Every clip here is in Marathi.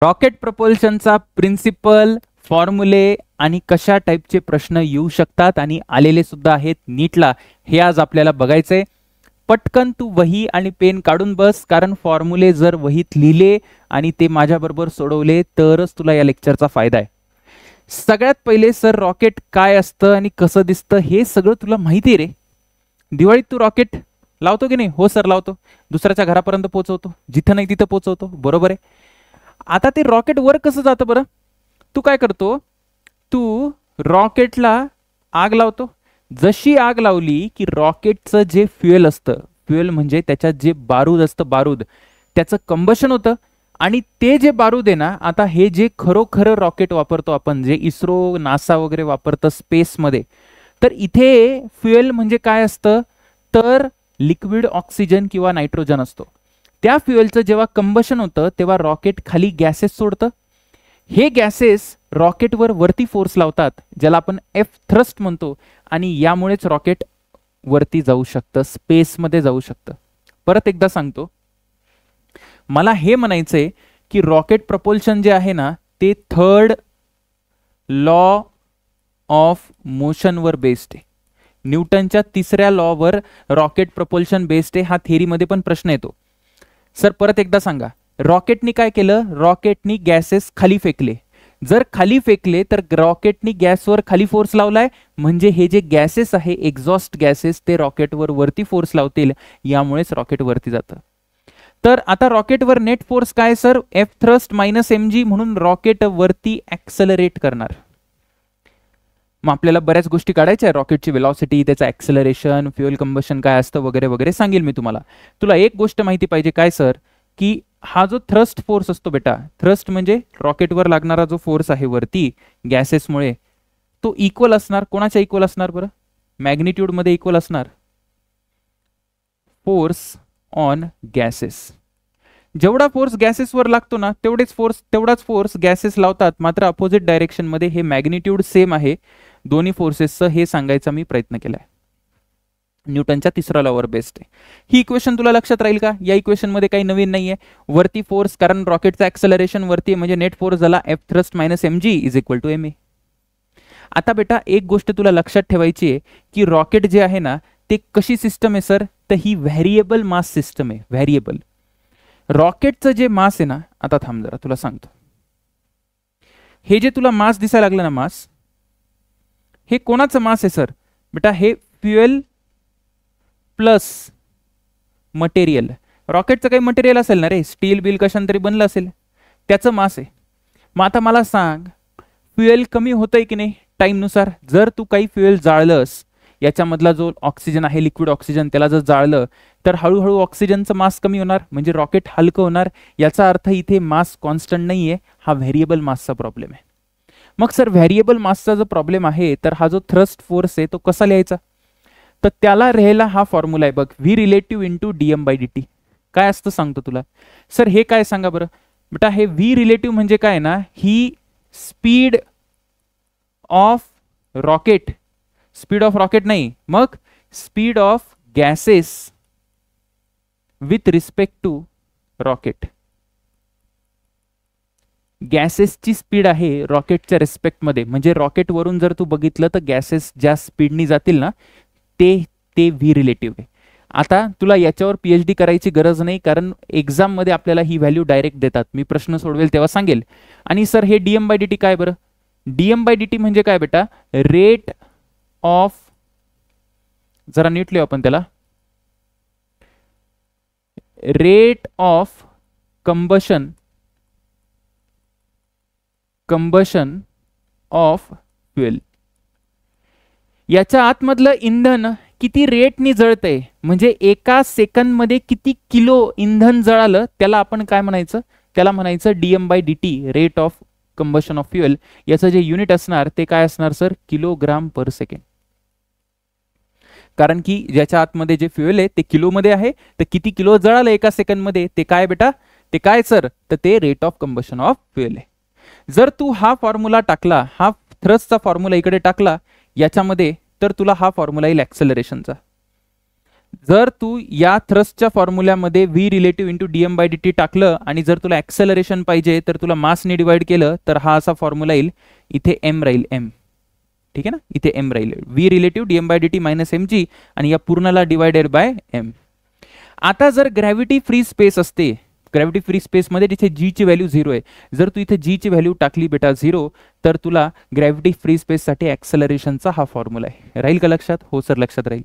रॉकेट प्रपोल्शनचा प्रिन्सिपल, फॉर्म्युले आणि कशा टाईपचे प्रश्न येऊ शकतात आणि आलेले सुद्धा आहेत नीटला, हे आज आपल्याला बघायचंय. पटकन तू वही आणि पेन काढून बस, कारण फॉर्म्युले जर वहीत लिहिले आणि ते माझ्याबरोबर सोडवले तरच तुला या लेक्चरचा फायदा आहे. सगळ्यात पहिले सर, रॉकेट काय असतं आणि कसं दिसतं हे सगळं तुला माहिती आहे रे. दिवाळीत तू रॉकेट लावतो की नाही? हो सर लावतो. दुसऱ्याच्या घरापर्यंत पोहोचवतो, जिथं नाही तिथं पोहोचवतो, बरोबर आहे. आता ते रॉकेट वर कसं जातं बरं? तू काय करतो, तू रॉकेटला आग लावतो. जशी आग लावली की रॉकेटचं जे फ्युएल असतं, फ्युएल म्हणजे त्याच्यात जे बारूद असतं, बारूद, त्याचं कंबशन होतं. आणि ते जे बारूद आहे ना, आता हे जे खरोखर रॉकेट वापरतो आपण, जे इस्रो, नासा वगैरे वापरतं स्पेसमध्ये, तर इथे फ्युएल म्हणजे काय असतं, तर लिक्विड ऑक्सिजन किंवा नायट्रोजन असतो. त्या फ्युएलचं जेव्हा कंबशन होतं तेव्हा रॉकेट खाली गॅसेस सोडतं. हे गॅसेस रॉकेटवर वरती फोर्स लावतात, ज्याला आपण एफ थ्रस्ट म्हणतो, आणि यामुळेच रॉकेट वरती जाऊ शकतं, स्पेसमध्ये जाऊ शकतं. परत एकदा सांगतो, मला हे म्हणायचंय की रॉकेट प्रपोल्शन जे आहे ना, ते थर्ड लॉ ऑफ मोशनवर बेस्ड आहे. न्यूटनच्या तिसऱ्या लॉवर रॉकेट प्रपोल्शन बेस्ड आहे. हा थेरीमध्ये पण प्रश्न येतो. सर परत एकदा सांगा, रॉकेटनी काय केलं? रॉकेटनी गॅसेस खाली फेकले. जर खाली फेकले तर रॉकेटनी गॅसवर खाली फोर्स लावलाय, म्हणजे हे जे गॅसेस आहे, एक्झॉस्ट गॅसेस, ते रॉकेटवर वरती फोर्स लावतील, यामुळेच रॉकेट वरती जातं. तर आता रॉकेटवर नेट फोर्स काय sir? F thrust minus mg, म्हणून रॉकेट वरती ऍक्सेलरेट करणार. मग आपल्याला बऱ्याच गोष्टी काढायच्या, रॉकेटची वेलॉसिटी, त्याचं ऍक्सेलरेशन, फ्युएल कंबशन काय असतं वगैरे वगैरे सांगेल मी तुम्हाला. तुला एक गोष्ट माहिती पाहिजे काय सर, की हा जो थ्रस्ट फोर्स असतो बेटा, थ्रस्ट म्हणजे रॉकेटवर लागणारा जो फोर्स आहे वरती गॅसेसमुळे, तो इक्वल असणार. कोणाच्या इक्वल असणार बरं? मॅग्निट्यूड मध्ये इक्वल असणार. Force on gases. जेवढा फोर्स गॅसेसवर लागतो ना, तेवढाच फोर्स गॅसेस लावतात, मात्र अपोजिट डायरेक्शन मध्ये. हे मॅग्निट्यूड सेम आहे दोन्ही फोर्सेसचं, हे सांगायचा मी प्रयत्न केलाय. न्यूटनच्या तिसऱ्या लॉवर बेस्ड आहे. ही इक्वेशन तुला लक्षात राहील का? या इक्वेशन मध्ये काही नवीन नाहीये. वरती फोर्स, कारण रॉकेटचं ऍक्सेलरेशन वरती, म्हणजे नेट फोर्स झाला F thrust minus mg is equal to ma. आता बेटा एक गोष्ट तुला लक्षात ठेवायची आहे की रॉकेट जे आहे ना, ते कशी सिस्टम आहे सर? तर ही व्हेरिएबल मास सिस्टम आहे. व्हेरिएबल रॉकेटचं जे मास आहे ना, आता थांब जरा तुला सांगतो. हे जे तुला मास दिसायला लागलं ना, मास, हे कोणाचं मास आहे सर? बेटा हे फ्युएल प्लस मटेरियल. रॉकेटचं काही मटेरियल असेल ना रे, स्टील बिल कशाने तरी बनलं असेल, त्याचं मास आहे. मग आता मला सांग, फ्युएल कमी होतंय की नाही टाईमनुसार? जर तू काही फ्युएल जाळलंस, याच्यामधला जो ऑक्सिजन आहे, लिक्विड ऑक्सिजन, त्याला जर जाळलं तर हळूहळू ऑक्सिजनचं मास कमी होणार, म्हणजे रॉकेट हलकं होणार. याचा अर्थ इथे मास कॉन्स्टंट नाहीये, हा व्हेरिएबल मासचा प्रॉब्लेम आहे. मग सर व्हेरिएबल मासचा जो प्रॉब्लेम आहे, तर हा जो थ्रस्ट फोर्स आहे तो कसा लिहायचा? तर त्याला राहायला हा फॉर्म्युला आहे बघ, व्ही रिलेटिव्ह इंटू dm/dt. काय असतं सांगतो तुला. सर हे काय सांगा बरं बेटा? हे व्ही रिलेटिव्ह म्हणजे काय ना, ही speed of rocket, speed of rocket नाही, मग speed of gases with respect to rocket. गॅसेसची स्पीड आहे रॉकेटच्या रिस्पेक्ट मध्ये, म्हणजे रॉकेट वरून जर तू बघितलं तर गॅसेस ज्या स्पीडनी जातील ना, ते व्ही रिलेटिव्ह आहे. आता तुला याच्यावर PhD करायची गरज नाही, कारण एक्झाम मध्ये आपल्याला ही व्हॅल्यू डायरेक्ट देतात. मी प्रश्न सोडवेल तेव्हा सांगेल. आणि सर हे dm/dt काय बरं? dm/dt म्हणजे काय बेटा? रेट ऑफ, जरा नीट लिहू आपण त्याला, rate of combustion of fuel. याच्या आतमधलं इंधन किती रेटनी जळतंय, म्हणजे एका सेकंद मध्ये किती किलो इंधन जळालं, त्याला आपण काय म्हणायचं? त्याला म्हणायचं dm/dt, rate of combustion of fuel. याचं जे युनिट असणार ते काय असणार सर? Kilogram per second. कारण की ज्याच्या आतमध्ये जे फ्युएल आहे ते किलो मध्ये आहे, तर किती किलो जळालं एका सेकंड मध्ये, ते काय बेटा? ते काय सर? तर ते rate of combustion of fuel आहे. जर तू हा फॉर्म्युला टाकला, हा थ्रस्टचा फॉर्म्युला इकडे टाकला याच्यामध्ये, तर तुला हा फॉर्म्युला येईल ऍक्सेलरेशनचा. जर तू या थ्रस्टच्या फॉर्म्युल्यामध्ये v relative into dm by d टाकलं आणि जर तुला ऍक्सेलरेशन पाहिजे तर तुला मासने डिवाइड केलं तर हा असा फॉर्म्युला येईल. इथे एम राहील एम. ठीक आहे ना, इथे एम राहील. V relative dm by D minus M G आणि या पूर्णला डिवायडेड बाय एम. आता जर ग्रॅव्हिटी फ्री स्पेस असते, ग्रॅव्हिटी फ्री स्पेसमध्ये तिथे जी ची व्हॅल्यू 0 आहे. जर तू इथे जी ची व्हॅल्यू टाकली बेटा 0 तर तुला ग्रॅव्हिटी फ्री स्पेससाठी ऍक्सेलरेशनचा हा फॉर्म्युला आहे. राहील का लक्षात? हो सर लक्षात राहील.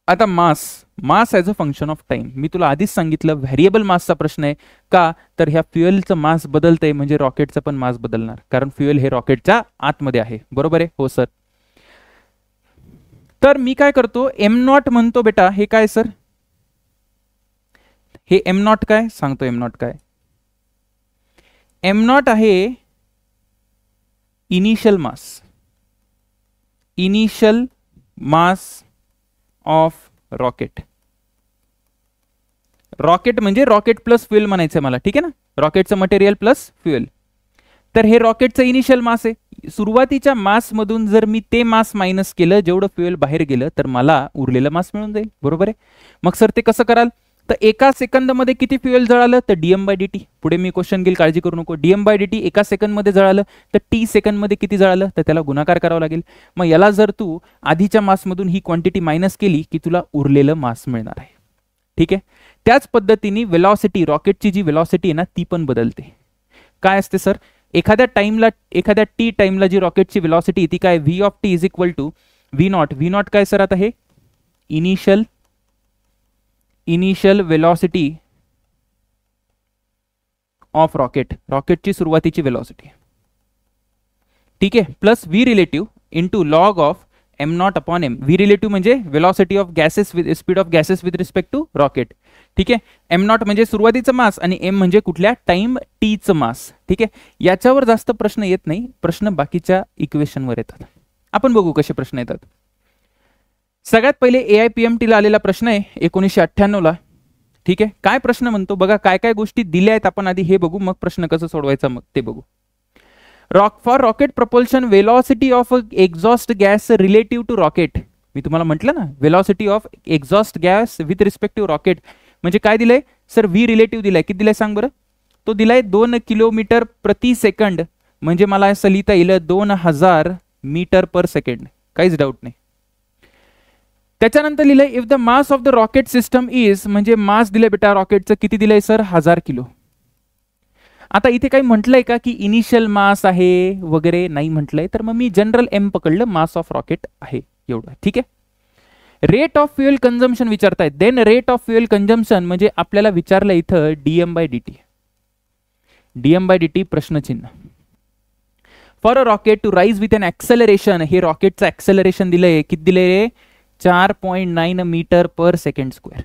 आता mass as a function of time, मी तुला आधीच सांगितलं व्हेरिएबल मासचा प्रश्न आहे. का तर ह्या फ्युएलचं मास बदलतंय म्हणजे रॉकेटचं पण मास बदलणार, कारण फ्युएल हे रॉकेटच्या आतमध्ये आहे. बरोबर आहे? हो सर. तर मी काय करतो, एम नॉट म्हणतो बेटा. हे काय सर? हे एम नॉट काय सांगतो? एम नॉट काय? एम नॉट आहे initial mass of rocket. Rocket म्हणजे रॉकेट प्लस फ्युएल म्हणायचं मला. ठीक आहे ना, रॉकेटचं मटेरियल प्लस फ्युएल. तर हे रॉकेटचं इनिशियल मास आहे. सुरुवातीच्या मास मधून जर मी ते मास मायनस केलं जेवढं फ्युएल बाहेर गेलं तर मला उरलेलं मास मिळून जाईल. बरोबर आहे? मग सर ते कसं कराल? तर एका सेकंदमध्ये किती फ्युएल जळालं तर डीएम बाय डी. पुढे मी क्वेश्चन घेईल, काळजी करू नको. डीएम बाय डी एका सेकंदमध्ये जळालं तर टी सेकंदमध्ये किती जळालं तर त्याला गुणाकार करावा लागेल. मग याला जर तू आधीच्या मासमधून ही क्वांटिटी मायनस केली की तुला उरलेलं मास मिळणार आहे. ठीक आहे. त्याच पद्धतीने वेलॉसिटी, रॉकेटची जी वेलॉसिटी आहे ना ती पण बदलते. काय असते सर? एखाद्या टी टाइमला जी रॉकेटची वेलॉसिटी ती काय? V of T is equal to V naught. V naught काय सर? आता हे इनिशियल वेलॉसिटी ऑफ रॉकेटची सुरुवातीची वेलॉसिटी. ठीक आहे. Plus v relative into log of m not upon m. V relative म्हणजे velocity of gases speed of gases with respect to rocket. ठीक आहे. एम नॉट म्हणजे सुरुवातीचं मास आणि एम म्हणजे कुठल्या टाइम टीचं मास. ठीक आहे. याच्यावर जास्त प्रश्न येत नाही, प्रश्न बाकीच्या इक्वेशनवर येतात. आपण बघू कसे प्रश्न येतात. सगळ्यात पहिले AIPMT ला आलेला प्रश्न आहे 1998 ला. ठीक आहे. काय प्रश्न म्हणतो बघा, काय काय गोष्टी दिल्या आहेत आपण आधी हे बघू, मग प्रश्न कसं सोडवायचा मग ते बघू. For rocket propulsion velocity of exhaust gas relative to rocket. मी तुम्हाला म्हटलं ना velocity of exhaust gas with respect to rocket म्हणजे काय दिलंय सर? व्ही रिलेटिव्ह दिलाय. किती दिलाय सांग बरं? तो दिलाय 2 किलोमीटर प्रति सेकंड. म्हणजे मला असं लिहिता येईल 2000 मीटर पर सेकंड. काहीच डाऊट नाही. त्याच्यानंतर लिहिलंय if the mass of the rocket system is, म्हणजे मास दिलंय बेटा रॉकेटचं. किती दिलंय सर? 1000 किलो. आता इथे काही म्हटलंय का की इनिशियल मास आहे वगैरे? नाही म्हटलंय. तर मग मी जनरल एम पकडलं, मास ऑफ रॉकेट आहे एवढं. ठीक आहे. रेट ऑफ फ्युएल कंझम्पशन विचारतायत. Then rate of fuel consumption म्हणजे आपल्याला विचारलं इथं dm by d. Dm by d प्रश्नचिन्ह. For a rocket to rise with an acceleration, हे रॉकेटचं ऍक्सेलरेशन दिलंय. किती दिलंय? 4.9 मीटर पर सेकंड स्क्वेअर.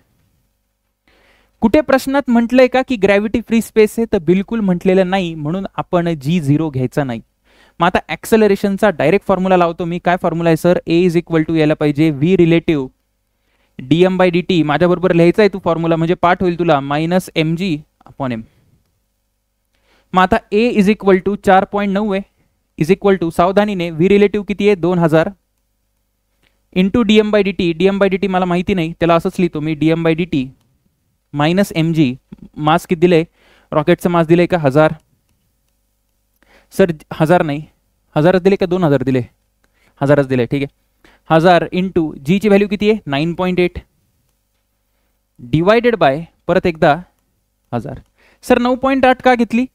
कुठे प्रश्नात म्हटलंय का की ग्रॅव्हिटी फ्री स्पेस आहे? तर बिलकुल म्हटलेलं नाही, म्हणून आपण G0 घ्यायचा नाही. मग आता ऍक्सेलरेशनचा डायरेक्ट फॉर्म्युला लावतो मी. काय फॉर्म्युला आहे sir? A is equal to यायला पाहिजे V relative dm by D T. माझ्या बरोबर लिहायचा आहे तू फॉर्म्युला, म्हणजे पाठ होईल तुला minus M g upon m. मग आता ए इज इक्वल टू 4.9 आहे, इज इक्वल टू सावधानीने व्ही रिलेटिव्ह किती आहे? 2000 into dm by D t. Dm by D t मला माहिती नाही, त्याला असंच लिहितो मी dm by D t minus M g. Mass किती दिलंय? रॉकेटचं मास दिलंय का 1000? सर 1000 नाही, 1000च दिले का 2000 दिले? 1000च दिले. ठीक आहे. 1000 इंटू जी ची व्हॅल्यू किती आहे? 9.8 डिवायडेड बाय परत एकदा 1000. सर 9.8 का घेतली?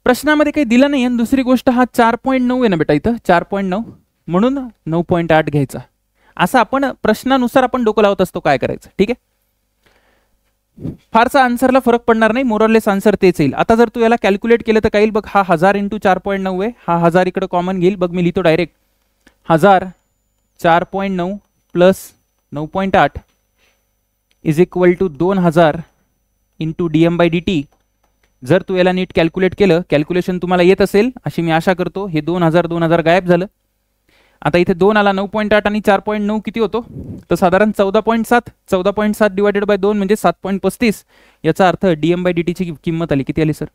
प्रश्नामध्ये काही दिलं नाही. आणि दुसरी गोष्ट हा 4.9 आहे ना बेटा, इथं 4.9 म्हणून 9.8 घ्यायचा. असं आपण प्रश्नानुसार आपण डोकं लावत असतो काय करायचं. ठीक आहे. फारसा आन्सरला फरक पडणार नाही, मोरलेस आन्सर तेच येईल. आता जर तू याला कॅल्क्युलेट केलं तर काय येईल बघ. हा 1000 इंटू 4.9 आहे, हा 1000 इकडे कॉमन घेईल बघ. मी लिहितो direct 1000 4.9 plus 9.8 is equal to 2000 into dm by D T. जर तू याला नीट कॅल्क्युलेट केलं, कॅल्क्युलेशन तुम्हाला येत असेल अशी मी आशा करतो. हे 2000 गायब झालं. आता इथे 2 आला, 9.8 आणि 4.9 किती होतो? तर साधारण 14.7. 14.7 डिवायडेड बाय 2 म्हणजे 7.35. याचा अर्थ डीएम बाय डी ची किंमत आली किती आली सर?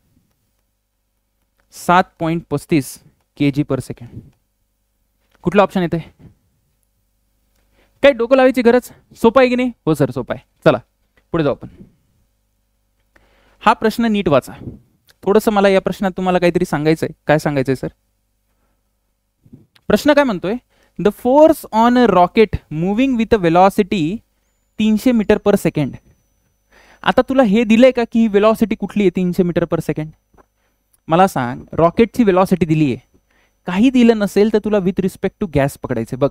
7.35 kg पर सेकंड. कुठला ऑप्शन येते? काही डोकं लावायची गरज, सोपा आहे की नाही? हो सर सोपा आहे. चला पुढे जाऊ आपण. हा प्रश्न नीट वाचा. थोडंसं मला या प्रश्नात तुम्हाला काहीतरी सांगायचंय. काय सांगायचंय सर? प्रश्न काय म्हणतोय? The force on a rocket moving with a velocity 300 meter per second. आता तुला हे दिलंय का की ही वेलॉसिटी कुठली आहे 300 मीटर पर सेकंड? मला सांग, रॉकेटची वेलॉसिटी दिली आहे. काही दिलं नसेल तर तुला विथ रिस्पेक्ट टू गॅस पकडायचे. बघ,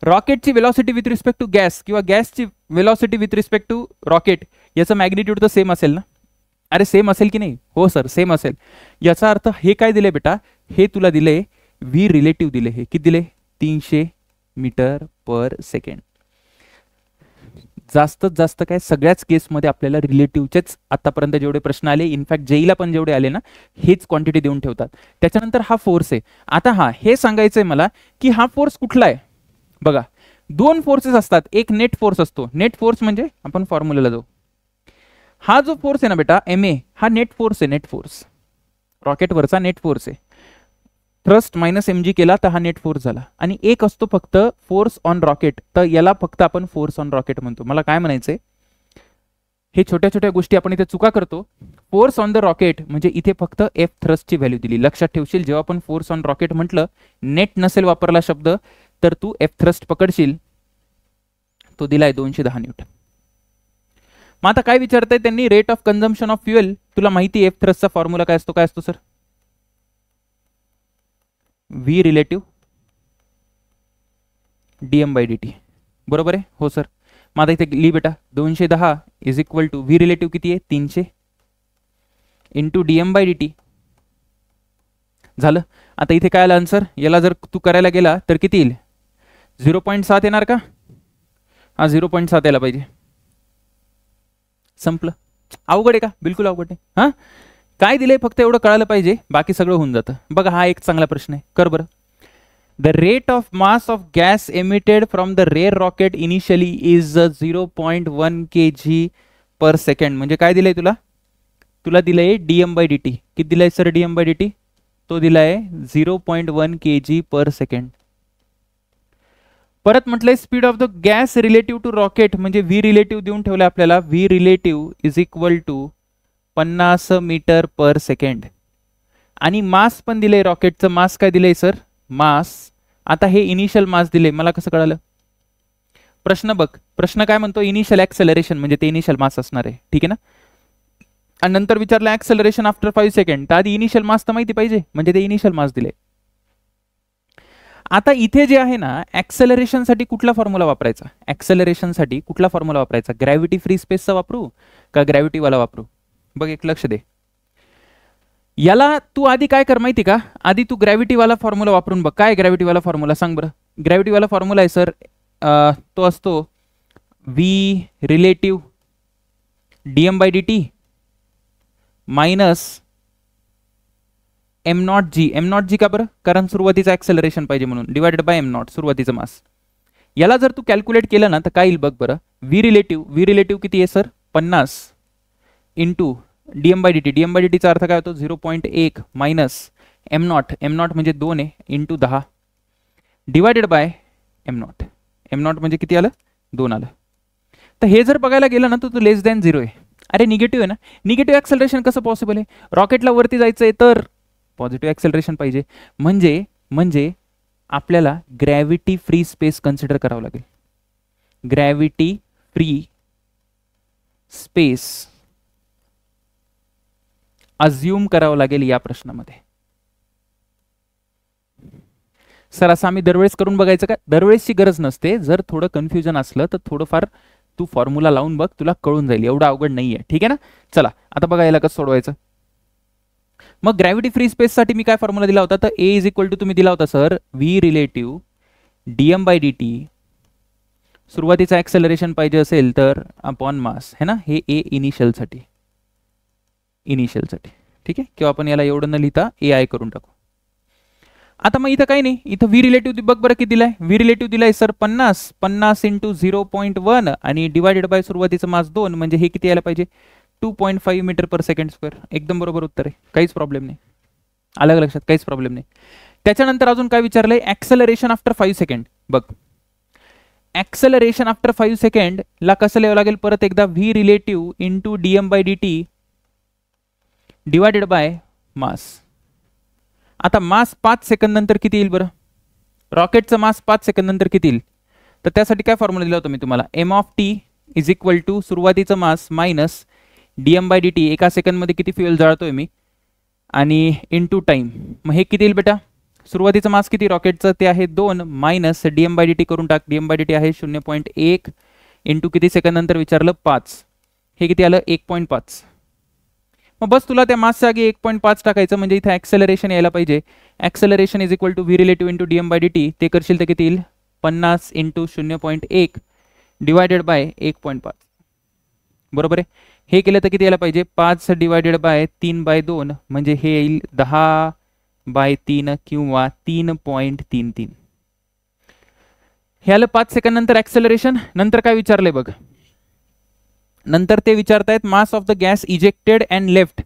रॉकेटची velocity with respect to gas किंवा गॅसची velocity with respect to rocket याचं मॅग्निट्यूड तर सेम असेल ना? अरे सेम असेल की नाही? हो सर सेम असेल. याचा अर्थ हे काय दिले बेटा? हे तुला दिले व्ही रिलेटिव्ह दिले. हे किती दिले? 300 मीटर पर सेकंड. जास्तीत जास्त काय सगळ्याच केसमध्ये आपल्याला रिलेटिव्हचेच आतापर्यंत जेवढे प्रश्न आले, इनफॅक्ट जेईला पण जेवढे आले ना, हेच क्वांटिटी देऊन ठेवतात. त्याच्यानंतर हा फोर्स आहे. आता हा हे सांगायचंय मला की हा फोर्स कुठला आहे. बघा, दोन फोर्सेस असतात. एक नेट फोर्स असतो. नेट फोर्स म्हणजे आपण फॉर्म्युलाला जाऊ. हा जो फोर्स आहे ना बेटा MA, हा नेट फोर्स आहे. नेट फोर्स रॉकेटवरचा नेट फोर्स आहे. थ्रस्ट मायनस mg केला तर हा नेट फोर्स झाला. आणि एक असतो फक्त फोर्स ऑन रॉकेट, तर याला फक्त आपण फोर्स ऑन रॉकेट म्हणतो. मला काय म्हणायचंय, हे छोट्या छोट्या गोष्टी आपण इथे चुका करतो. फोर्स ऑन द रॉकेट म्हणजे इथे फक्त F थ्रस्टची व्हॅल्यू दिली. लक्षात ठेवशील, जेव्हा आपण फोर्स ऑन रॉकेट म्हटलं, नेट नसेल वापरला शब्द तर तू F थ्रस्ट पकडशील. तो दिलाय 210 न्यूटन. मग आता काय विचारताय त्यांनी? Rate of consumption of fuel. तुला माहिती F थ्रस्टचा फॉर्म्युला काय असतो? काय असतो सर? V relative dm/dt. बरोबर आहे? हो सर. मग आता इथे लिही बेटा, 210 is equal to V relative किती आहे? 300 इंटू dm/dt. झालं. आता इथे काय आलं आन्सर? याला जर तू करायला गेला तर किती येईल? 0.7 येणार का? हा 0.7 यायला पाहिजे. संपलं. अवघड आहे का? बिलकुल अवघड नाही. हा काय दिलंय फक्त एवढं कळायला पाहिजे, बाकी सगळं होऊन जातं. बघा, हा एक चांगला प्रश्न आहे. कर बरं. The rate of mass of gas emitted from the rare rocket initially is 0.1 kg per second. म्हणजे काय दिलंय तुला? तुला दिलंय dm/dt. किती दिलंय सर dm/dt? तो दिलाय 0.1 kg पर सेकंड. परत म्हटलंय speed of the gas relative to rocket, म्हणजे व्ही रिलेटिव्ह देऊन ठेवलं आपल्याला. V relative is equal to 50 meter per second. आणि मास पण दिलंय. रॉकेटचं मास काय दिलंय सर? मास. आता हे इनिशियल मास दिले. मला कसं कळालं? प्रश्न बघ, प्रश्न काय म्हणतो? इनिशियल ऍक्सेलरेशन म्हणजे ते इनिशियल मास असणार आहे. ठीक आहे ना? आणि नंतर विचारलं ऍक्सेलरेशन आफ्टर 5 सेकंड. तर आधी इनिशियल मास तर माहिती पाहिजे, म्हणजे ते इनिशियल मास दिले. आता इथे जे आहे ना, ऍक्सेलरेशन साठी कुठला फॉर्म्युला वापरायचा? ऍक्सेलरेशन साठी कुठला फॉर्म्युला वापरायचा? ग्रॅव्हिटी फ्री स्पेसचा वापरू का ग्रॅव्हिटी वाला वापरू? बघ, एक लक्ष दे. याला तू आधी काय कर माहिती का? आधी तू ग्रॅव्हिटी वाला फॉर्म्युला वापरून बघ. काय ग्रॅव्हिटी वाला फॉर्म्युला सांग बरं? ग्रॅव्हिटी वाला फॉर्म्युला आहे सर, तो असतो V relative dm/dt minus m0g. m0g का बरं? कारण सुरुवातीचं ऍक्सेलरेशन पाहिजे म्हणून. डिवायडेड बाय m0 सुरुवातीचं मास. याला जर तू कॅल्क्युलेट केलं ना तर काय येईल बघ बरं. व्ही रिलेटिव्ह किती आहे सर? 50 into dm/dt. dm/dt चा अर्थ काय होतो? 0.1 मायनस m0 म्हणजे 2 आहे इंटू 10 डिवायडेड बाय m0 म्हणजे किती आलं? 2 आलं. तर हे जर बघायला गेलं ना तर तो लेस दॅन 0 आहे. अरे निगेटिव्ह आहे ना. निगेटिव्ह ऍक्सेलरेशन कसं पॉसिबल आहे? रॉकेटला वरती जायचंय तर पॉझिटिव्ह ऍक्सेलरेशन पाहिजे. म्हणजे आपल्याला ग्रॅव्हिटी फ्री स्पेस कन्सिडर करावं लागेल. ग्रॅव्हिटी फ्री स्पेस अज्युम करावं लागेल या प्रश्नामध्ये. सर असं आम्ही दरवेळेस करून बघायचं का? दरवेळेसची गरज नसते. जर थोडं कन्फ्युजन असलं तर थोडंफार तू फॉर्म्युला लावून बघ, तुला कळून जाईल. एवढं अवघड नाहीये. ठीक आहे ना? चला आता बघा याला कसं सोडवायचं. मग ग्रॅव्हिटी फ्री स्पेस साठी मी काय फॉर्म्युला दिला होता? तर ए इज इक्वल टू तुम्ही दिला होता सर व्ही रिलेटिव्ह dm/dt. सुरुवातीचा ऍक्सेलरेशन पाहिजे असेल तर अपॉन मास है ना. हे ए इनिशियल साठी. ठीक आहे. किंवा आपण याला एवढं न लिहिता AI करून टाकू. आता मग इथं काही नाही. इथं व्ही रिलेटिव्ह बघ बरं किती दिलाय? व्ही रिलेटिव्ह दिलाय सर 50 इंटू 0.1 आणि डिवायडेड बाय सुरुवातीचं मास 2 म्हणजे हे किती यायला पाहिजे? 2.5 मीटर पर सेकंड स्क्वेअर. एकदम बरोबर उत्तर आहे. काहीच प्रॉब्लेम नाही. अलग लक्षात, काहीच प्रॉब्लेम नाही. त्याच्यानंतर अजून काय विचारलंय? Acceleration after 5 second. बघ, ऍक्सेलरेशन आफ्टर 5 सेकंड ला कसं लिहावं लागेल परत एकदा, v relative into dm by D t divided by mass. आता मास 5 सेकंद नंतर किती येईल बरं, रॉकेटचं मास 5 सेकंद नंतर किती येईल, तर त्यासाठी काय फॉर्म्युला दिला होता मी तुम्हाला, m of T is equal to सुरुवातीचं mass minus dm by D t, एका सेकंडमध्ये किती फ्युएल जाळतोय मी, आणि इंटू टाइम. मग हे किती येईल बेटा, सुरुवातीचं मास किती रॉकेटचं ते आहे 2 minus dm by D t करून टाक, डीएम बाय डी टी आहे 0.1 इंटू किती सेकंद नंतर विचारलं 5, हे किती आलं 1.5. मग बस तुला त्या मासच्या आगी 1.5 टाकायचं, म्हणजे इथे ऍक्सेलरेशन यायला पाहिजे. Acceleration is equal to V relative into dm by D t, ते करशील तर किती येईल 50 इंटू 0.1 डिवायडेड बाय 1.5. बरोबर आहे. हे केलं तर किती यायला पाहिजे 5 डिवायडेड बाय 3/2, म्हणजे हे येईल 10/3 किंवा 3.33. हे आलं 5 सेकंड नंतर ऍक्सेलरेशन. नंतर काय विचारलंय बघ, नंतर ते विचारतायत mass of the gas ejected and left.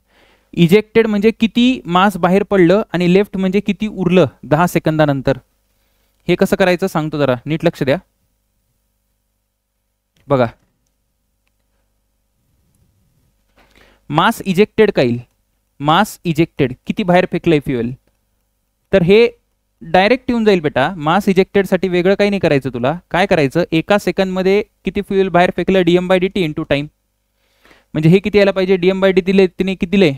Ejected म्हणजे किती मास बाहेर पडलं आणि लेफ्ट म्हणजे किती उरलं 10 सेकंदानंतर. हे कसं करायचं सांगतो, जरा नीट लक्ष द्या. बघा, मास इजेक्टेड काय येईल, मास इजेक्टेड किती बाहेर फेकलंय फ्युएल, तर हे डायरेक्ट येऊन जाईल बेटा. मास इजेक्टेड साठी वेगळं काही नाही करायचं, तुला काय करायचं, एका सेकंड मध्ये किती फ्युएल बाहेर फेकलं dm by D t into time, म्हणजे हे किती यायला पाहिजे, डीएम बाय डी दिले तिने किती दिले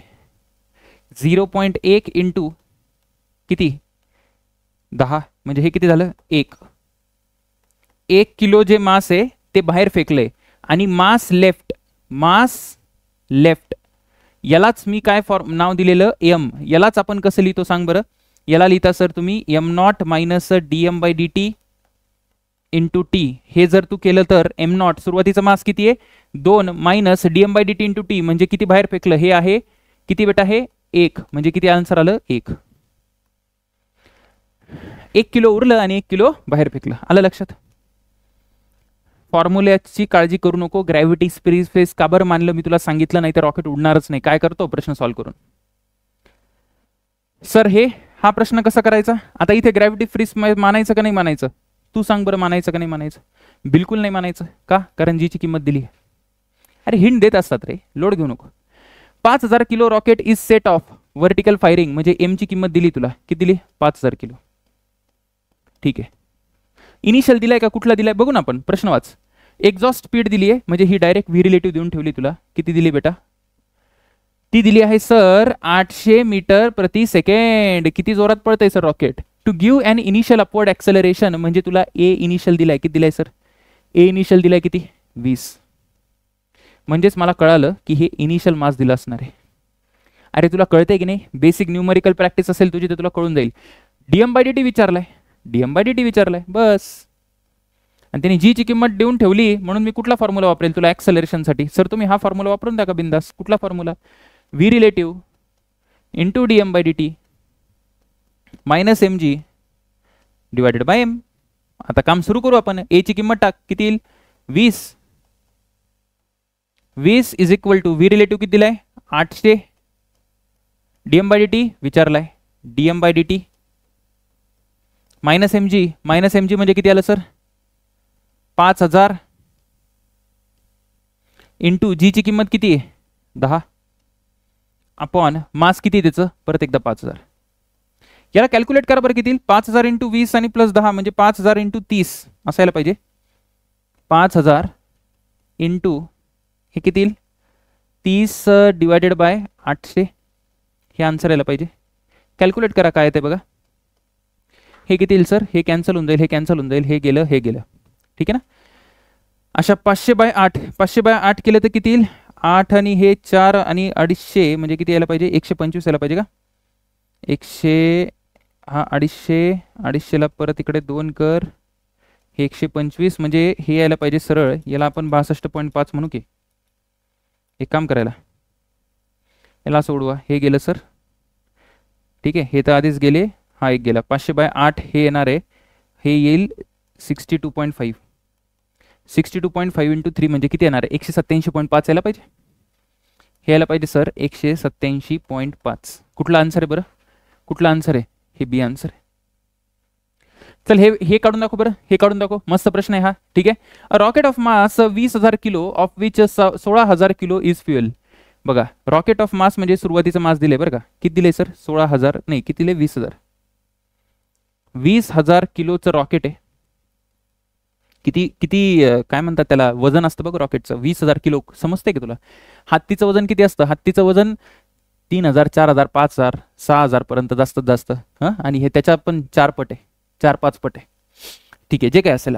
0.1 इंटू किती 10, म्हणजे हे किती झालं 1 किलो जे मास आहे ते बाहेर फेकलंय, आणि मास लेफ्ट यालाच मी काय नाव दिलेलं एम, यालाच आपण कसं लिहितो सांग बरं, याला लिहिता सर तुम्ही m naught minus dm by D t into t. हे जर तू केलं तर एम नॉट सुरुवातीचा मास किती आहे 2 minus dm by D t into t, म्हणजे किती बाहेर फेकलं, हे आहे किती बेटा हे 1, म्हणजे किती आन्सर आलं 1. 1 किलो उरलं आणि 1 किलो बाहेर फेकलं. आलं लक्षात. फॉर्म्युल्याची काळजी करू नको. ग्रॅव्हिटी फ्री स्पेस का बरं मानलं मी तुला सांगितलं, नाही तर रॉकेट उडणारच नाही. काय करतो प्रश्न सॉल्व्ह करून. सर हा प्रश्न कसा करायचा, आता इथे ग्रॅव्हिटी फ्री मानायचं का नाही मानायचं, तू सांग बरं, मानायचं का नाही मानायचं. बिलकुल नाही मानायचं. का, कारण जीची किंमत दिली. अरे हिंट देत असतात रे, लोड घेऊ नको. 5000 kilo rocket is set of vertical firing, म्हणजे एम ची किंमत दिली तुला, किती दिली 5000 किलो. ठीक आहे, इनिशियल दिलाय का कुठला दिलाय बघू ना आपण, प्रश्न वाच. एक्झॉस्ट स्पीड दिली आहे, म्हणजे ही डायरेक्ट व्ही रिलेटिव्ह देऊन ठेवली तुला. किती दिली बेटा, ती दिली आहे सर 800 मीटर प्रति सेकंड. किती जोरात पळतंय sir rocket. To give an initial upward acceleration, म्हणजे तुला ए इनिशियल दिलाय, किती दिलाय सर, ए इनिशियल दिलाय किती 20. म्हणजेच मला कळालं की हे इनिशियल मास दिला असणार आहे. अरे तुला कळतंय की नाही, बेसिक न्यूमरिकल प्रॅक्टिस असेल तुझी तर तुला कळून जाईल. डीएम बाय डी टी विचारलाय, डीएम बाय डी टी विचारलाय बस, आणि त्यांनी जी ची किंमत देऊन ठेवली, म्हणून मी कुठला फॉर्म्युला वापरेल तुला ऍक्सेलरेशनसाठी. सर तुम्ही हा फॉर्म्युला वापरून द्या का बिंदास. कुठला formula, v relative into dm by D t minus M g divided by M. आता काम सुरू करू आपण. ए ची किंमत टाक, किती येईल 20 is equal to V relative किती दिलाय 800, डीएम बाय डी टी विचारलाय dm by D t minus M g म्हणजे किती आलं सर 5000 इंटू जी ची किंमत किती आहे 10 अपॉन मास किती त्याचं परत एकदा 5000. याला कॅल्क्युलेट करा बरं किती येईल. 5000 इंटू 20 आणि प्लस 10 म्हणजे 5000 इंटू 30 असायला पाहिजे. 5000 इंटू हे किती येईल 30 डिवायडेड बाय 800, हे आन्सर यायला पाहिजे. कॅल्क्युलेट करा काय येते बघा. हे किती येईल सर, हे कॅन्सल होऊन जाईल, हे कॅन्सल होऊन जाईल, हे गेलं, हे गेलं. ठीक आहे ना. अशा 500/8 केलं तर किती येईल 8 आणि हे 4 आणि 250 म्हणजे किती यायला पाहिजे 125 यायला पाहिजे का. 100 हा 250 ला परत इकडे 2 कर, हे 125 म्हणजे हे यायला पाहिजे सरळ. याला आपण 62.5 म्हणू की. एक काम करायला याला सोडवा, हे गेलं सर. ठीक आहे, हे तर आधीच गेले, हा एक गेला. 500/8 हे येणार आहे, हे येईल 62.5. 62.5 इंटू 3 म्हणजे किती येणार आहे 187.5 यायला पाहिजे. हे यायला पाहिजे सर 187.5. कुठला आन्सर आहे बरं, कुठला आन्सर आहे, हे बी आन्सर आहे. चल हे काढून दाखव बरं, हे काढून दाखव, मस्त प्रश्न आहे हा. ठीक आहे. Rocket of mass 20,000 kilo of which 16,000 kilo is fuel. बघा रॉकेट ऑफ मास म्हणजे सुरुवातीचं मास दिले बरं का, किती दिले सर? 16,000 नाही, किती दिले? 20,000. 20,000 किलोचं रॉकेट आहे. किती किती काय म्हणतात त्याला, वजन असतं बघ रॉकेटचं, 20,000 किलो. समजते का तुला? हत्तीचं वजन किती असतं? हत्तीचं वजन 3,000, 4,000, 5,000, 6,000 पर्यंत जास्तीत जास्त. हां, आणि हे त्याच्या पण 4 पट आहे, 4-5 पट आहे. ठीक आहे, जे काय असेल.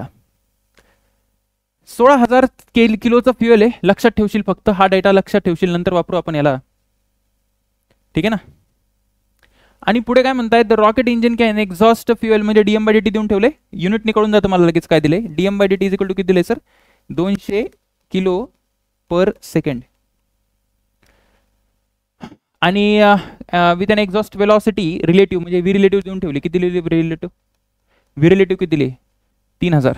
16,000 किलोचं फ्युएल आहे, लक्षात ठेवशील, फक्त हा डेटा लक्षात ठेवशील, नंतर वापरू आपण याला. ठीक आहे ना. आणि पुढे काय म्हणतायत, the rocket engine can exhaust fuel म्हणजे dm/dt देऊन ठेवले. युनिट निकडून जातं मला लगेच काय दिले, dm/dt इज इक्वल टू किती दिले सर? 200 किलो पर सेकंड. आणि with an exhaust velocity relative म्हणजे व्ही रिलेटिव्ह देऊन ठेवले. किती दिले रिलेटिव्ह? व्ही रिलेटिव्ह किती दिले? 3,000.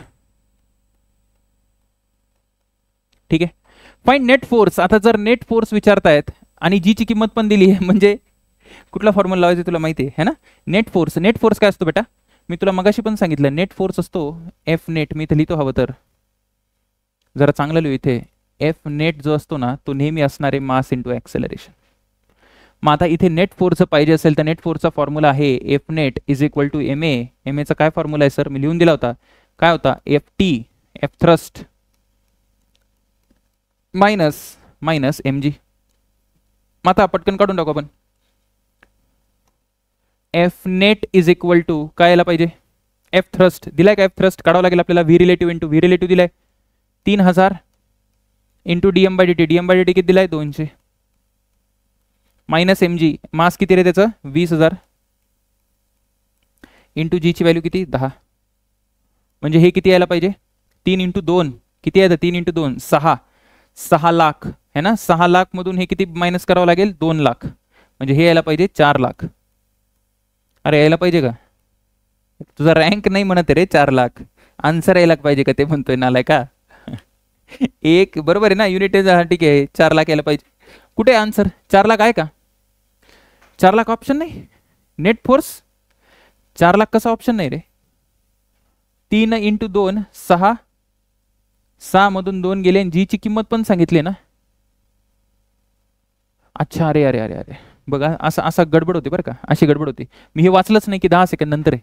ठीक आहे. Find net force. आता जर नेट फोर्स विचारतायत आणि जी ची किंमत पण दिली आहे, म्हणजे कुठला फॉर्म्युला लावायचा तुला माहिती आहे ना? Net force. नेट फोर्स काय असतो बेटा? मी तुला मगाशी पण सांगितलं, नेट फोर्स असतो एफ नेट. मी इथे लिहितो, हवं तर जरा चांगलं लिहू इथे. एफ नेट जो असतो ना, तो नेहमी असणारे मास इंटू ऍक्सेलरेशन. मग आता इथे नेट फोर्स पाहिजे असेल तर नेट फोर्सचा फॉर्म्युला आहे F net is equal to m a. M एचा काय फॉर्म्युला आहे सर? मी लिहून दिला होता. काय होता? F T, F thrust minus M g. मग आता पटकन काढून टाकू आपण. F net is equal to काय यायला पाहिजे? एफ थ्रस्ट दिलाय का? एफ थ्रस्ट काढावं लागेल आपल्याला. V relative into v relative दिलाय 3,000 इंटू dm/dt. dm/dt किती दिलाय? 200 मायनस एम जी. मास किती रे त्याचं? 20,000 इंटू जी ची व्हॅल्यू किती? 10. म्हणजे हे किती यायला पाहिजे? 3 इंटू 2 किती आहे? 3 इंटू 2 6 लाख है ना. 6 लाख मधून हे किती मायनस करावं लागेल? 2 लाख. म्हणजे हे यायला पाहिजे 4 लाख. अरे यायला पाहिजे का? तुझा रँक नाही म्हणत रे 4 लाख. आन्सर यायला पाहिजे का ते म्हणतोय नालाय का? एक बरोबर आहे ना, युनिट. ठीक आहे, 4 लाख यायला पाहिजे. कुठे आन्सर? 4 लाख आहे का? 4 लाख ऑप्शन नाही. नेट फोर्स 4 लाख कसा ऑप्शन नाही रे? 3 इंटू 2 6. 6 मधून 2 गेले. जी ची किंमत पण सांगितली ना. अच्छा, अरे अरे अरे अरे बघा, असा गडबड होती बरं का, अशी गडबड होती. मी हे वाचलंच नाही की 10 सेकंड नंतर आहे.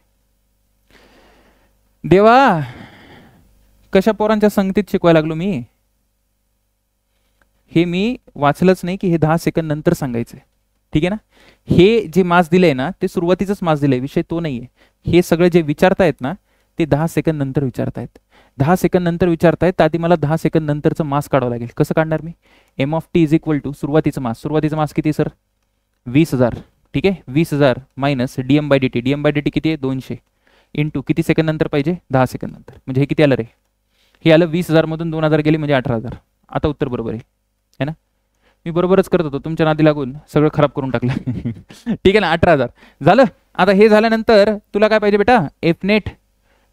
देवा, कशा पोरांच्या संगतीत शिकवायला लागलो मी. हे मी वाचलंच नाही की हे 10 सेकंड नंतर सांगायचंय. ठीक आहे ना. हे जे मास दिलंय ना, ते सुरुवातीचंच मास दिलंय, विषय तो नाहीये. हे सगळं जे विचारतायत ना, ते 10 सेकंड नंतर विचारतायत. 10 सेकंड नंतर विचारतायत, तर आधी मला 10 सेकंड नंतरचं मास काढावं लागेल. कसं काढणार मी? M of T is equal to सुरुवातीचं मास. सुरुवातीचं मास किती सर? 20,000. ठीक आहे, 20,000 मायनस dm/dt. dm/dt किती आहे? 200 इंटू किती सेकंड नंतर पाहिजे? 10 सेकंड नंतर. म्हणजे हे किती आलं रे? हे आलं 20,000 मधून 2,000 गेले म्हणजे 18,000. आता उत्तर बरोबर आहे ना. मी बरोबरच करत होतो, तुमच्या नादी लागून सगळं खराब करून टाकलं. ठीक आहे ना. 18,000 झालं. आता हे झाल्यानंतर तुला काय पाहिजे बेटा? F net.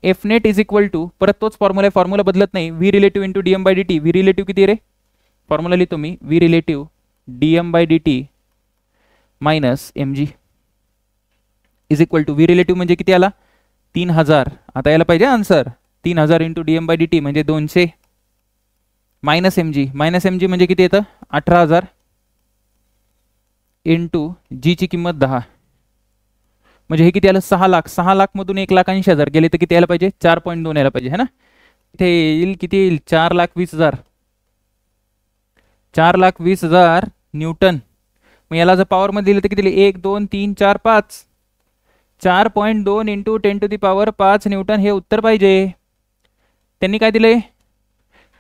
F net is equal to, परत तोच फॉर्म्युला आहे, फॉर्म्युला बदलत नाही. V relative into dm/dt. V relative किती रे? फॉर्म्युला लिहितो मी. V relative dm/dt minus M g is equal to V relative म्हणजे किती आला? 3,000. आता यायला पाहिजे आन्सर. 3,000 इंटू dm/dt म्हणजे 200 minus M g. Minus M g म्हणजे किती येतं? 18,000 इंटू जी ची किंमत 10. म्हणजे हे किती आलं? 6 लाख. 6 लाख मधून 1,80,000 गेले तर किती यायला पाहिजे? 4.2 यायला पाहिजे है ना. इथे येईल किती येईल? 4,20,000. 4,20,000 न्यूटन. मग याला जर पॉवर मध्ये दिलं तर किती? 1 2 3 4 5. 4.2 इंटू 10⁵ न्यूटन हे उत्तर पाहिजे. त्यांनी काय दिले?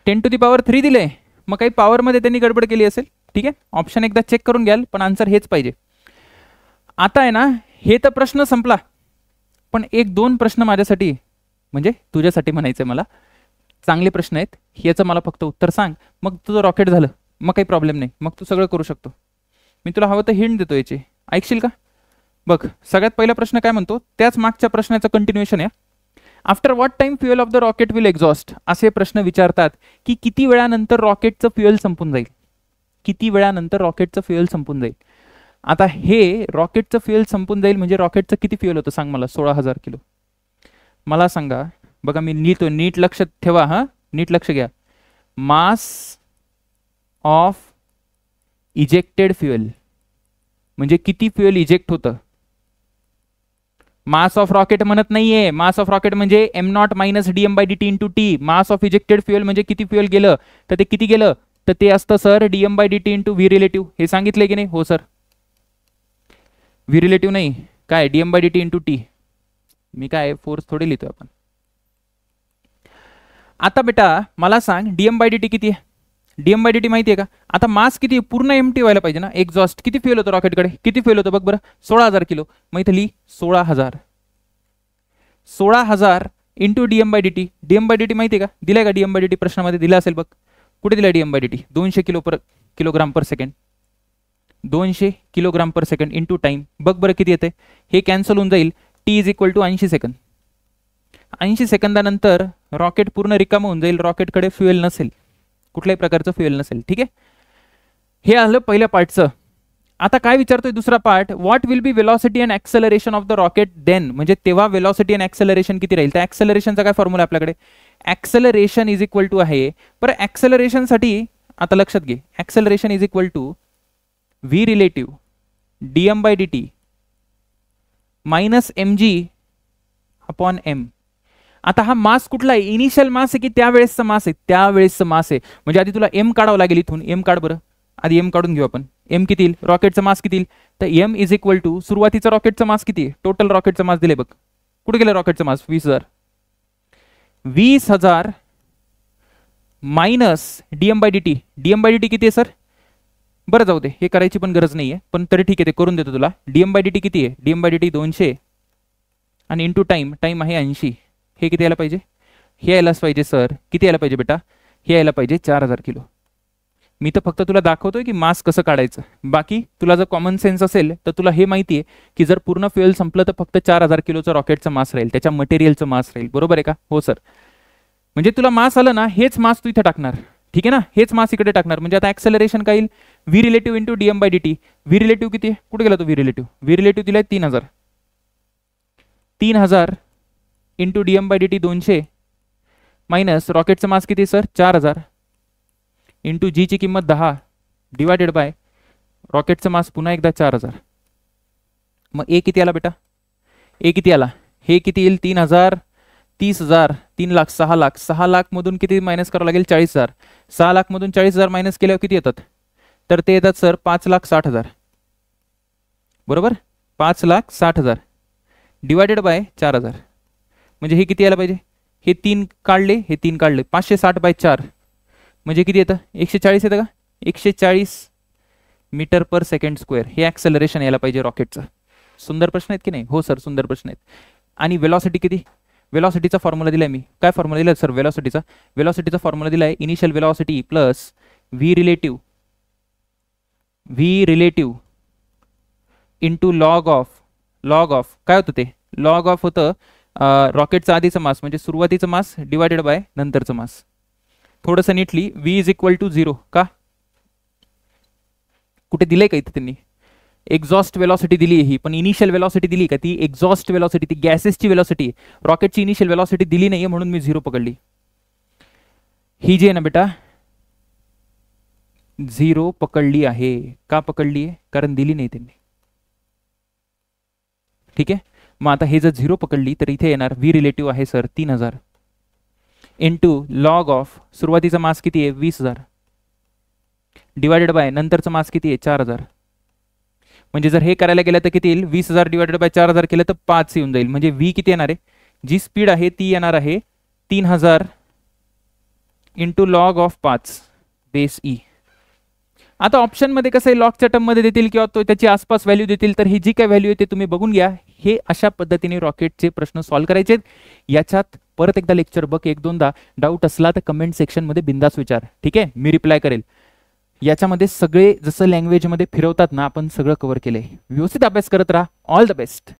10⁻³ दिले. मग काही पॉवर मध्ये त्यांनी गडबड केली असेल. ठीक आहे, ऑप्शन एकदा चेक करून घ्याल, पण आन्सर हेच पाहिजे. आता आहे ना, हे तर प्रश्न संपला, पण 1-2 प्रश्न माझ्यासाठी म्हणजे तुझ्यासाठी म्हणायचंय मला. चांगले प्रश्न आहेत, याचं मला फक्त उत्तर सांग. मग तुझं रॉकेट झालं, मग काही प्रॉब्लेम नाही, मग तू सगळं करू शकतो. मी तुला हवं तर हिंट देतो याची, ऐकशील का? बघ, सगळ्यात पहिला प्रश्न काय म्हणतो, त्याच मागच्या प्रश्नाचं कंटिन्युएशन आहे. After what time fuel of the rocket will exhaust. असे प्रश्न विचारतात की किती वेळानंतर रॉकेटचं फ्युएल संपून जाईल. किती वेळानंतर रॉकेटचं फ्युएल संपून जाईल. आता हे रॉकेटचं फ्युएल संपून जाईल म्हणजे रॉकेटचं किती फ्युएल होतं सांग मला? 16,000 किलो. मला सांगा, बघा मी लिहितो, नीट लक्ष ठेवा हा, नीट लक्ष घ्या. मास ऑफ इजेक्टेड फ्युएल म्हणजे किती फ्युएल इजेक्ट होतं. मास ऑफ रॉकेट म्हणत नाहीये. मास ऑफ रॉकेट म्हणजे m naught minus dm by d into t. Mass of ejected fuel म्हणजे किती फ्युएल गेलं, तर ते किती गेलं, तर ते असतं sir dm by d into v relative. हे सांगितलंय की नाही? हो सर. व्ही रिलेटिव्ह नाही, काय dm by d into t. मी काय फोर्स थोडे लिहितोय आपण. आता बेटा मला सांग डीएम बाय डी किती आहे. डीएम बाय डी माहिती आहे का. आता मास किती पूर्ण एमटी व्हायला पाहिजे ना. एक्झॉस्ट किती फ्युएल होतं रॉकेटकडे, किती फ्युएल होतं बघ बरं, 16,000 किलो. मग इथे लिही 16,000. 16,000 into dm by d. Dm by d माहिती आहे का, दिलाय का डीएम बाय डी प्रश्नामध्ये दिला असेल बघ. कुठे दिलाय dm by d, 200 kilogram per second. 200 kilogram per second into time. बघ बरं किती येते, हे कॅन्सल होऊन जाईल. T is equal to 80 second. 80 सेकंदानंतर रॉकेट पूर्ण रिकाम होऊन जाईल, रॉकेटकडे फ्युएल नसेल, कुठल्याही प्रकारचं फ्युएल नसेल. ठीक आहे, हे आलं पहिल्या पार्टचं. आता काय विचारतोय दुसरा part, what will be velocity and acceleration of the rocket then, म्हणजे तेव्हा वेलॉसिटी अँड ऍक्सेलरेशन किती राहील. तर ऍक्सेलरेशनचा काय फॉर्म्युला आपल्याकडे, ऍक्सेलरेशन इज इक्वल टू आहे. पर ऍक्सेलरेशनसाठी आता लक्षात घे, acceleration is equal to V relative dm by D t minus M g upon m. आता हा मास कुठला आहे, इनिशियल मास आहे की त्यावेळेसचा मास आहे, त्यावेळेसचं मास आहे. म्हणजे आधी तुला एम काढावं लागेल इथून. एम काढ बरं, आधी एम काढून घेऊ आपण. एम किती येईल, रॉकेटचा मास किती येईल, तर एम इज इक्वल टू सुरुवातीचा रॉकेटचा मास किती आहे, टोटल रॉकेटचा मास दिले बघ. कुठे गेलं रॉकेटचा mass, 20,000. 20,000 minus dm by D t. Dm by D t किती आहे सर, बरं जाऊ दे, हे करायची पण गरज नाही आहे, पण तरी ठीक आहे, ते करून देतो तुला. डीएम बाय डी टी किती आहे, डीएम बाय डी टी 200 आणि इंटू टाइम, टाइम आहे 80. हे किती यायला पाहिजे, हे यायलाच पाहिजे सर, किती यायला पाहिजे बेटा, हे यायला पाहिजे 4,000 किलो. मी तर फक्त तुला दाखवतोय की मास कसं काढायचं. बाकी तुला जर कॉमन सेन्स असेल तर तुला हे माहिती आहे की जर पूर्ण फ्युएल संपलं तर फक्त 4,000 किलोचं रॉकेटचं मास राहील, त्याच्या मटेरियलचं मास राहील. बरोबर आहे का. हो सर. म्हणजे तुला मास आलं ना, हेच मास तू इथे टाकणार. ठीक आहे ना, हेच मास इकडे टाकणार. म्हणजे आता ऍक्सेलरेशन काय येईल, v relative into dm by D t. V relative किती आहे, कुठे गेला तो व्ही रिलेटिव्ह, व्ही रिलेटिव्ह दिलाय 3,000. 3,000 into dm by D t 200 minus रॉकेटचं मास किती सर 4,000 इंटू जी ची किंमत 10 डिवायडेड बाय रॉकेटचं मास पुन्हा एकदा 4,000. मग ए किती आला बेटा, ए किती आला, हे किती येईल 3,000, 30,000, 3 लाख, 6 लाख. 6 लाख मधून किती मायनस करावं लागेल 40,000. 6 लाख मधून 40,000 मायनस केल्यावर किती येतात, तर ते येतात सर 5,60,000. बरोबर, 5,60,000 डिवायडेड बाय 4,000. म्हणजे हे किती यायला पाहिजे, हे 3 काढले, हे 3 काढले, 560 बाय 4 म्हणजे किती येतं 140 येतं का, 140 मीटर पर सेकंड स्क्वेअर. हे ऍक्सेलरेशन यायला पाहिजे रॉकेटचं. सुंदर प्रश्न आहेत की नाही. हो सर सुंदर प्रश्न आहेत. आणि वेलॉसिटी किती, वेलॉसिटीचा फॉर्म्युला दिलाय मी. काय फॉर्म्युला दिलाय सर वेलॉसिटीचा, वेलॉसिटीचा फॉर्म्युला दिलाय initial velocity plus v relative into log of काय होतं ते, लॉग ऑफ होतं रॉकेटचं आधीचं मास म्हणजे सुरुवातीचं मास डिवायडेड बाय नंतरचं मास. थोडंसं नीटली, व्ही इज इक्वल टू 0 का, कुठे दिलंय का इथे त्यांनी, एक्झॉस्ट वेलॉसिटी दिली ही, पण इनिशियल वेलॉसिटी दिली का, ती एक्झॉस्ट वेलॉसिटी, ती गॅसेसची वेलॉसिटी, रॉकेटची इनिशियल वेलॉसिटी दिली नाहीये म्हणून मी 0 पकडली. ही जी आहे ना बेटा 0 पकडली आहे. का पकडली आहे, कारण दिली नाही त्यांनी. ठीक आहे, मग आता हे जर 0 पकडली तर इथे येणार व्ही रिलेटिव्ह आहे सर 3,000 इंटू लॉग ऑफ सुरुवातीचा मास किती आहे 20,000 डिवायडेड बाय नंतरचा मास किती आहे 4,000. म्हणजे जर हे करायला गेलं तर किती येईल, 20,000 डिवायडेड बाय 4,000 केलं तर 5 येऊन जाईल. म्हणजे व्ही किती येणार आहे, जी स्पीड आहे ती येणार आहे 3,000 into log of 5 base E. आता ऑप्शन मध्ये कसं आहे, लॉगच्या टर्म मध्ये देतील किंवा तो त्याची आसपास व्हॅल्यू देतील, तर ही जी काय व्हॅल्यू आहे ते तुम्ही बघून घ्या. हे अशा पद्धतीने रॉकेटचे प्रश्न सॉल्व्ह करायचे. याच्यात परत एकदा लेक्चर बघ, 1-2दा डाऊट असला तर कमेंट सेक्शन मध्ये बिंदास विचार. ठीक आहे, मी रिप्लाय करेल. याच्यामध्ये सगळे जसं लँग्वेजमध्ये फिरवतात ना आपण सगळं कव्हर केलंय. व्यवस्थित अभ्यास करत राहा. All the best.